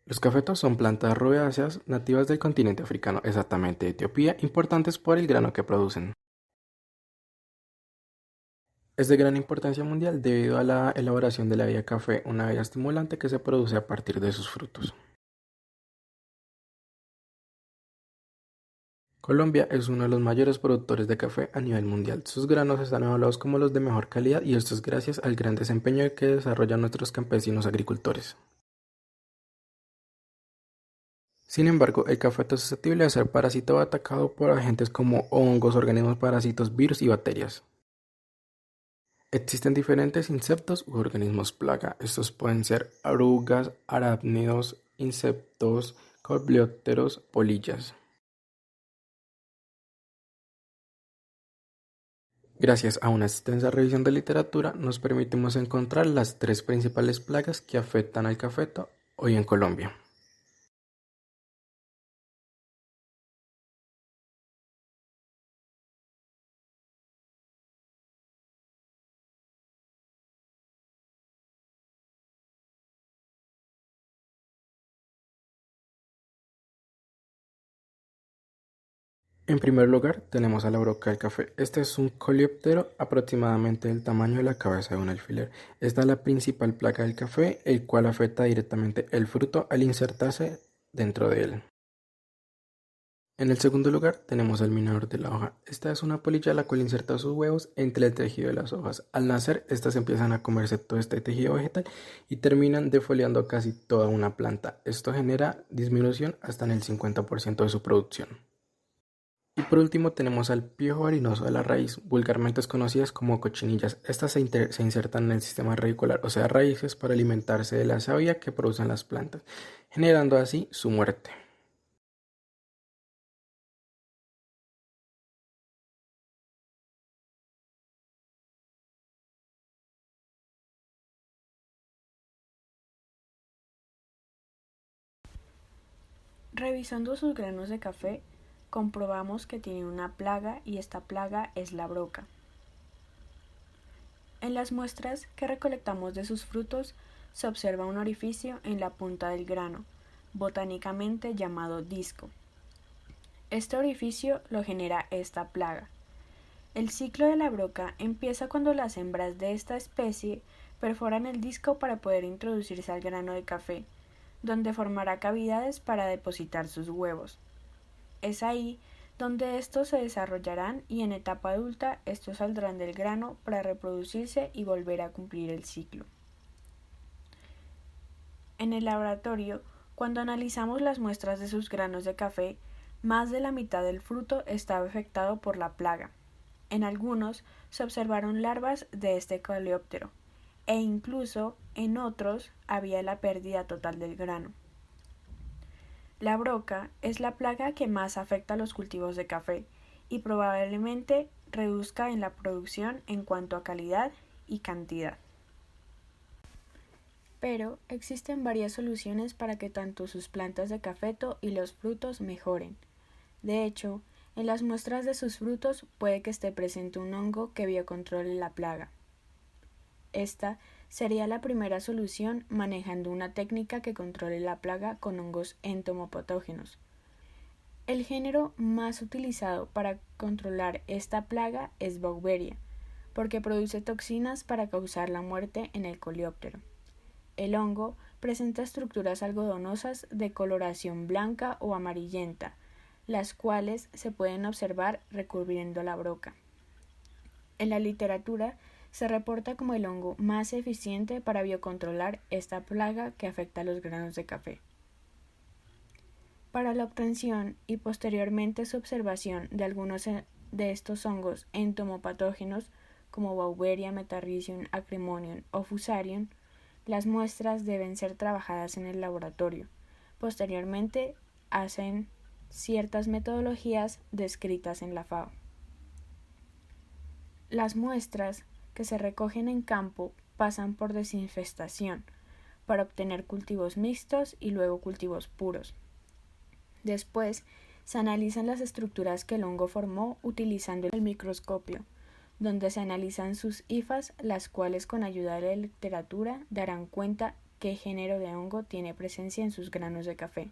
Los cafetos son plantas rubeáceas nativas del continente africano, exactamente de Etiopía, importantes por el grano que producen. Es de gran importancia mundial debido a la elaboración de la bebida café, una bebida estimulante que se produce a partir de sus frutos. Colombia es uno de los mayores productores de café a nivel mundial. Sus granos están evaluados como los de mejor calidad y esto es gracias al gran desempeño que desarrollan nuestros campesinos agricultores. Sin embargo, el café es susceptible a ser parasitado o atacado por agentes como hongos, organismos parásitos, virus y bacterias. Existen diferentes insectos u organismos plaga. Estos pueden ser orugas, arácnidos, insectos, coleópteros, polillas. Gracias a una extensa revisión de literatura, nos permitimos encontrar las tres principales plagas que afectan al cafeto hoy en Colombia. En primer lugar, tenemos a la broca del café. Este es un coleóptero aproximadamente del tamaño de la cabeza de un alfiler. Esta es la principal plaga del café, el cual afecta directamente el fruto al insertarse dentro de él. En el segundo lugar, tenemos al minador de la hoja. Esta es una polilla la cual inserta sus huevos entre el tejido de las hojas. Al nacer, estas empiezan a comerse todo este tejido vegetal y terminan defoliando casi toda una planta. Esto genera disminución hasta en el 50% de su producción. Y por último tenemos al piojo harinoso de la raíz, vulgarmente conocidas como cochinillas. Estas se insertan en el sistema radicular, o sea raíces, para alimentarse de la savia que producen las plantas, generando así su muerte. Revisando sus granos de café, comprobamos que tiene una plaga y esta plaga es la broca. En las muestras que recolectamos de sus frutos se observa un orificio en la punta del grano, botánicamente llamado disco. Este orificio lo genera esta plaga. El ciclo de la broca empieza cuando las hembras de esta especie perforan el disco para poder introducirse al grano de café, donde formará cavidades para depositar sus huevos. Es ahí donde estos se desarrollarán y en etapa adulta estos saldrán del grano para reproducirse y volver a cumplir el ciclo. En el laboratorio, cuando analizamos las muestras de sus granos de café, más de la mitad del fruto estaba afectado por la plaga. En algunos se observaron larvas de este coleóptero e incluso en otros había la pérdida total del grano. La broca es la plaga que más afecta a los cultivos de café y probablemente reduzca en la producción en cuanto a calidad y cantidad. Pero existen varias soluciones para que tanto sus plantas de cafeto y los frutos mejoren. De hecho, en las muestras de sus frutos puede que esté presente un hongo que biocontrole la plaga. Esta sería la primera solución manejando una técnica que controle la plaga con hongos entomopatógenos. El género más utilizado para controlar esta plaga es Beauveria, porque produce toxinas para causar la muerte en el coleóptero. El hongo presenta estructuras algodonosas de coloración blanca o amarillenta, las cuales se pueden observar recubriendo la broca. En la literatura se reporta como el hongo más eficiente para biocontrolar esta plaga que afecta a los granos de café. Para la obtención y posteriormente su observación de algunos de estos hongos entomopatógenos como Beauveria, Metarrhizium, Acremonium o Fusarium, las muestras deben ser trabajadas en el laboratorio. Posteriormente hacen ciertas metodologías descritas en la FAO. Las muestras que se recogen en campo pasan por desinfestación para obtener cultivos mixtos y luego cultivos puros. Después se analizan las estructuras que el hongo formó utilizando el microscopio, donde se analizan sus hifas, las cuales con ayuda de la literatura darán cuenta qué género de hongo tiene presencia en sus granos de café.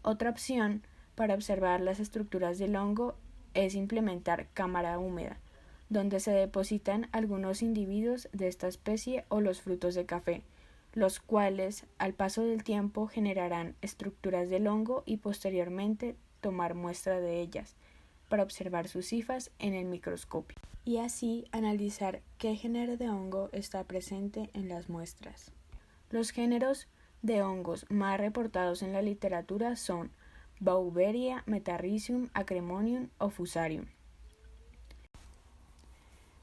Otra opción para observar las estructuras del hongo es implementar cámara húmeda, donde se depositan algunos individuos de esta especie o los frutos de café, los cuales al paso del tiempo generarán estructuras del hongo y posteriormente tomar muestra de ellas para observar sus hifas en el microscopio y así analizar qué género de hongo está presente en las muestras. Los géneros de hongos más reportados en la literatura son Beauveria, Metarrhizium, Acremonium o Fusarium.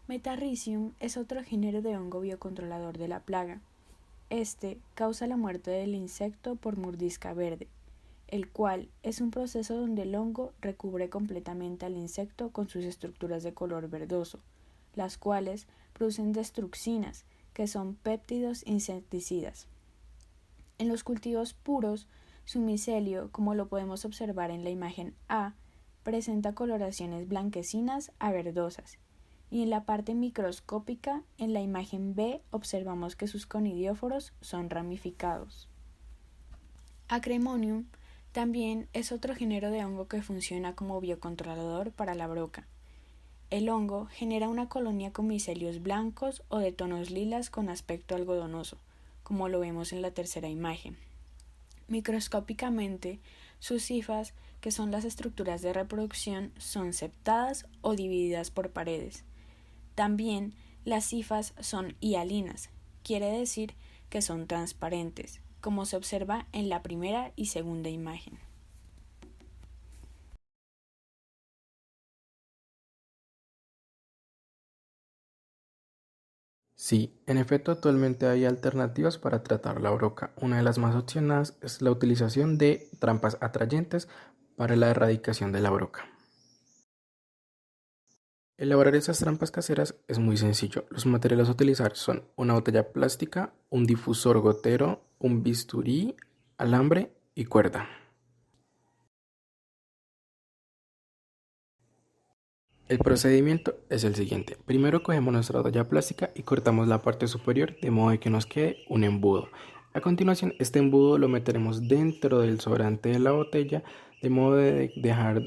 Metarrhizium es otro género de hongo biocontrolador de la plaga. Este causa la muerte del insecto por mordisca verde, el cual es un proceso donde el hongo recubre completamente al insecto con sus estructuras de color verdoso, las cuales producen destruxinas, que son péptidos insecticidas. En los cultivos puros, su micelio, como lo podemos observar en la imagen A, presenta coloraciones blanquecinas a verdosas, y en la parte microscópica, en la imagen B, observamos que sus conidióforos son ramificados. Acremonium también es otro género de hongo que funciona como biocontrolador para la broca. El hongo genera una colonia con micelios blancos o de tonos lilas con aspecto algodonoso, como lo vemos en la tercera imagen. Microscópicamente, sus hifas, que son las estructuras de reproducción, son septadas o divididas por paredes. También las hifas son hialinas, quiere decir que son transparentes, como se observa en la primera y segunda imagen. Sí, en efecto actualmente hay alternativas para tratar la broca. Una de las más opcionadas es la utilización de trampas atrayentes para la erradicación de la broca. Elaborar esas trampas caseras es muy sencillo. Los materiales a utilizar son una botella plástica, un difusor gotero, un bisturí, alambre y cuerda. El procedimiento es el siguiente. Primero cogemos nuestra botella plástica y cortamos la parte superior de modo que nos quede un embudo. A continuación, este embudo lo meteremos dentro del sobrante de la botella de modo de dejar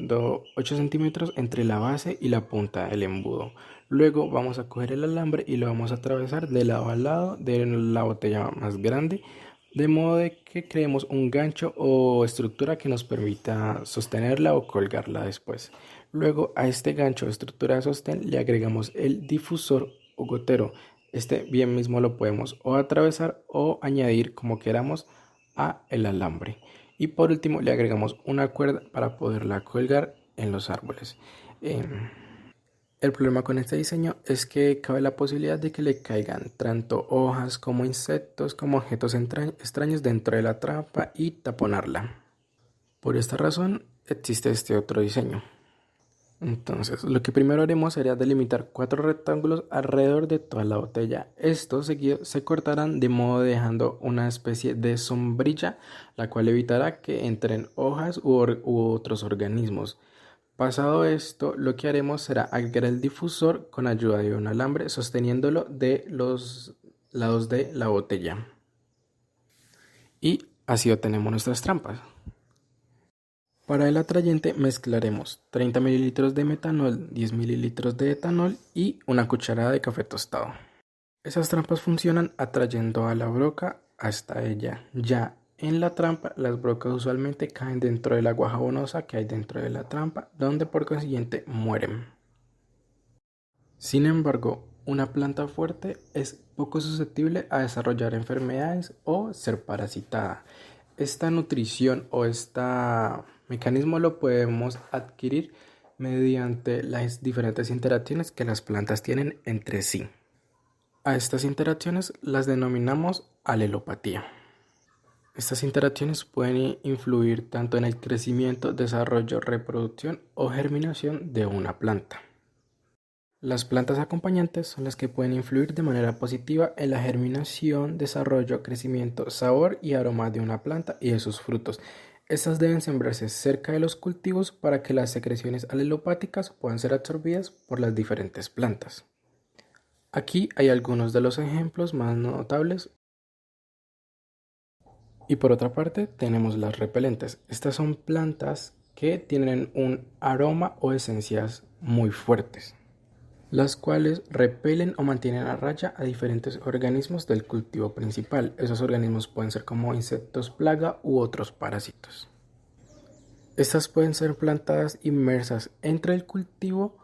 8 centímetros entre la base y la punta del embudo. Luego vamos a coger el alambre y lo vamos a atravesar de lado a lado de la botella más grande, de modo de que creemos un gancho o estructura que nos permita sostenerla o colgarla después. Luego a este gancho o estructura de sostén le agregamos el difusor o gotero. Este bien mismo lo podemos o atravesar o añadir como queramos a el alambre. Y por último le agregamos una cuerda para poderla colgar en los árboles. El problema con este diseño es que cabe la posibilidad de que le caigan tanto hojas como insectos como objetos extraños dentro de la trampa y taponarla. Por esta razón existe este otro diseño. Entonces, lo que primero haremos sería delimitar 4 rectángulos alrededor de toda la botella. Estos seguidos se cortarán de modo dejando una especie de sombrilla, la cual evitará que entren hojas u otros organismos. Pasado esto, lo que haremos será agregar el difusor con ayuda de un alambre sosteniéndolo de los lados de la botella. Y así obtenemos nuestras trampas. Para el atrayente mezclaremos 30 ml de metanol, 10 ml de etanol y una cucharada de café tostado. Esas trampas funcionan atrayendo a la broca hasta ella. Ya en la trampa, las brocas usualmente caen dentro del agua jabonosa que hay dentro de la trampa, donde por consiguiente mueren. Sin embargo, una planta fuerte es poco susceptible a desarrollar enfermedades o ser parasitada. Esta nutrición o este mecanismo lo podemos adquirir mediante las diferentes interacciones que las plantas tienen entre sí. A estas interacciones las denominamos alelopatía. Estas interacciones pueden influir tanto en el crecimiento, desarrollo, reproducción o germinación de una planta. Las plantas acompañantes son las que pueden influir de manera positiva en la germinación, desarrollo, crecimiento, sabor y aroma de una planta y de sus frutos. Estas deben sembrarse cerca de los cultivos para que las secreciones alelopáticas puedan ser absorbidas por las diferentes plantas. Aquí hay algunos de los ejemplos más notables Y por otra parte tenemos las repelentes. Estas son plantas que tienen un aroma o esencias muy fuertes, las cuales repelen o mantienen a raya a diferentes organismos del cultivo principal. Esos organismos pueden ser como insectos plaga u otros parásitos. Estas pueden ser plantadas inmersas entre el cultivo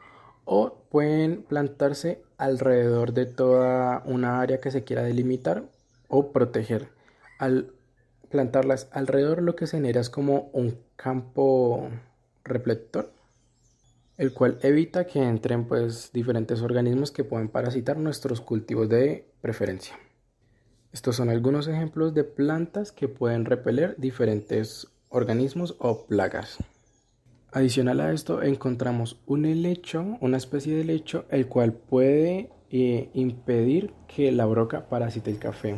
o pueden plantarse alrededor de toda una área que se quiera delimitar o proteger. Al plantarlas alrededor lo que se genera es como un campo reflector, el cual evita que entren pues diferentes organismos que pueden parasitar nuestros cultivos de preferencia. Estos son algunos ejemplos de plantas que pueden repeler diferentes organismos o plagas. Adicional a esto encontramos un helecho, una especie de helecho, el cual puede impedir que la broca parasite el café.